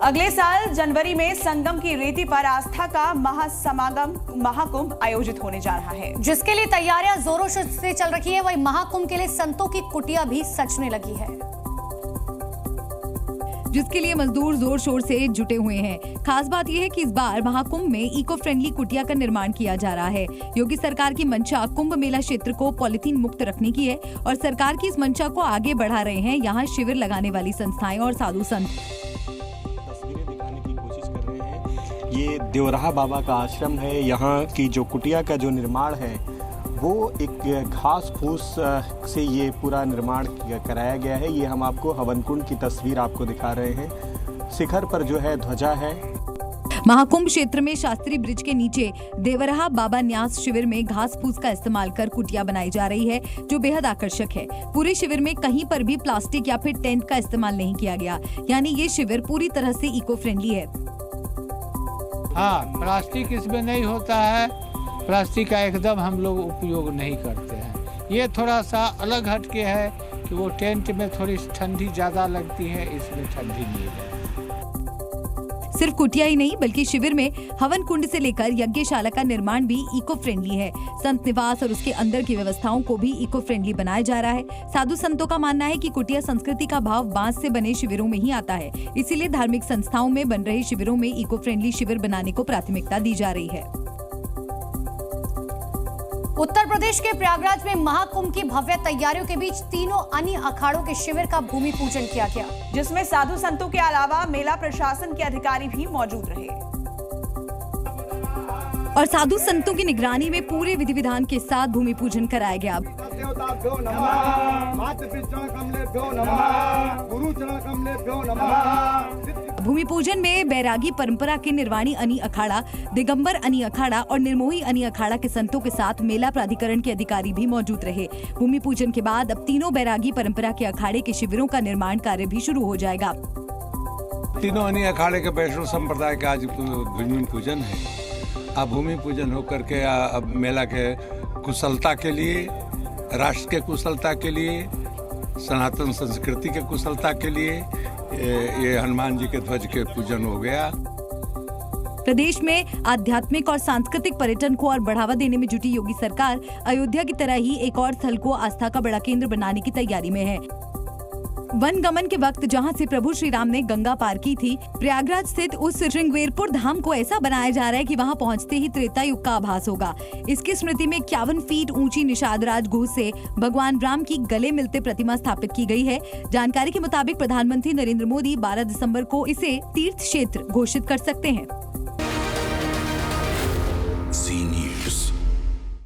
अगले साल जनवरी में संगम की रेती पर आस्था का महाकुंभ आयोजित होने जा रहा है, जिसके लिए तैयारियां जोरों से चल रही है। वहीं महाकुंभ के लिए संतों की कुटिया भी सजने लगी है, जिसके लिए मजदूर जोर शोर से जुटे हुए हैं। खास बात यह है कि इस बार महाकुंभ में इको फ्रेंडली कुटिया का निर्माण किया जा रहा है। योगी सरकार की मंशा कुंभ मेला क्षेत्र को पॉलिथीन मुक्त रखने की है और सरकार की इस मंशा को आगे बढ़ा रहे हैं यहाँ शिविर लगाने वाली संस्थाएं और साधु संत। तस्वीरें दिखाने की कोशिश कर रहे हैं। ये देवराहा बाबा का आश्रम है। यहाँ की जो कुटिया का जो निर्माण है वो एक घास फूस से ये पूरा निर्माण कराया गया है। ये हम आपको हवन कुंड की तस्वीर आपको दिखा रहे हैं। शिखर पर जो है ध्वजा है। महाकुंभ क्षेत्र में शास्त्री ब्रिज के नीचे देवराहा बाबा न्यास शिविर में घास फूस का इस्तेमाल कर कुटिया बनाई जा रही है, जो बेहद आकर्षक है। पूरे शिविर में कहीं पर भी प्लास्टिक या फिर टेंट का इस्तेमाल नहीं किया गया, यानी ये शिविर पूरी तरह से इको फ्रेंडली है। हाँ, प्लास्टिक इसमें नहीं होता है। प्लास्टिक का एकदम हम लोग उपयोग नहीं करते हैं। ये थोड़ा सा अलग हटके है कि वो टेंट में थोड़ी ठंडी ज्यादा लगती है, इसमें ठंडी नहीं है। सिर्फ कुटिया ही नहीं बल्कि शिविर में हवन कुंड से लेकर यज्ञशाला का निर्माण भी इको फ्रेंडली है। संत निवास और उसके अंदर की व्यवस्थाओं को भी इको फ्रेंडली बनाया जा रहा है। साधु संतों का मानना है कि कुटिया संस्कृति का भाव बांस से बने शिविरों में ही आता है, इसीलिए धार्मिक संस्थाओं में बन रहे शिविरों में इको फ्रेंडली शिविर बनाने को प्राथमिकता दी जा रही है। उत्तर प्रदेश के प्रयागराज में महाकुंभ की भव्य तैयारियों के बीच तीनों अन्य अखाड़ों के शिविर का भूमि पूजन किया गया, जिसमें साधु संतों के अलावा मेला प्रशासन के अधिकारी भी मौजूद रहे और साधु संतों की निगरानी में पूरे विधि विधान के साथ भूमि पूजन कराया गया। भूमि पूजन में बैरागी परंपरा के निर्वाणी अनी अखाड़ा, दिगंबर अनी अखाड़ा और निर्मोही अनी अखाड़ा के संतों के साथ मेला प्राधिकरण के अधिकारी भी मौजूद रहे। भूमि पूजन के बाद अब तीनों बैरागी परंपरा के अखाड़े के शिविरों का निर्माण कार्य भी शुरू हो जाएगा। तीनों अनी अखाड़े के वैष्णव संप्रदाय का आज भूमि पूजन है। अब भूमि पूजन होकर के अब मेला के कुशलता के लिए, राष्ट्र के कुशलता के लिए, सनातन संस्कृति के कुशलता के लिए ये हनुमान जी के ध्वज के पूजन हो गया। प्रदेश में आध्यात्मिक और सांस्कृतिक पर्यटन को और बढ़ावा देने में जुटी योगी सरकार अयोध्या की तरह ही एक और स्थल को आस्था का बड़ा केंद्र बनाने की तैयारी में है। वन गमन के वक्त जहां से प्रभु श्री राम ने गंगा पार की थी, प्रयागराज स्थित उस श्रृंगवेरपुर धाम को ऐसा बनाया जा रहा है कि वहां पहुंचते ही त्रेता युग का आभास होगा। इसकी स्मृति में 51 फीट ऊंची निषादराज गुह से भगवान राम की गले मिलते प्रतिमा स्थापित की गई है। जानकारी के मुताबिक प्रधानमंत्री नरेंद्र मोदी 12 दिसंबर को इसे तीर्थ क्षेत्र घोषित कर सकते हैं।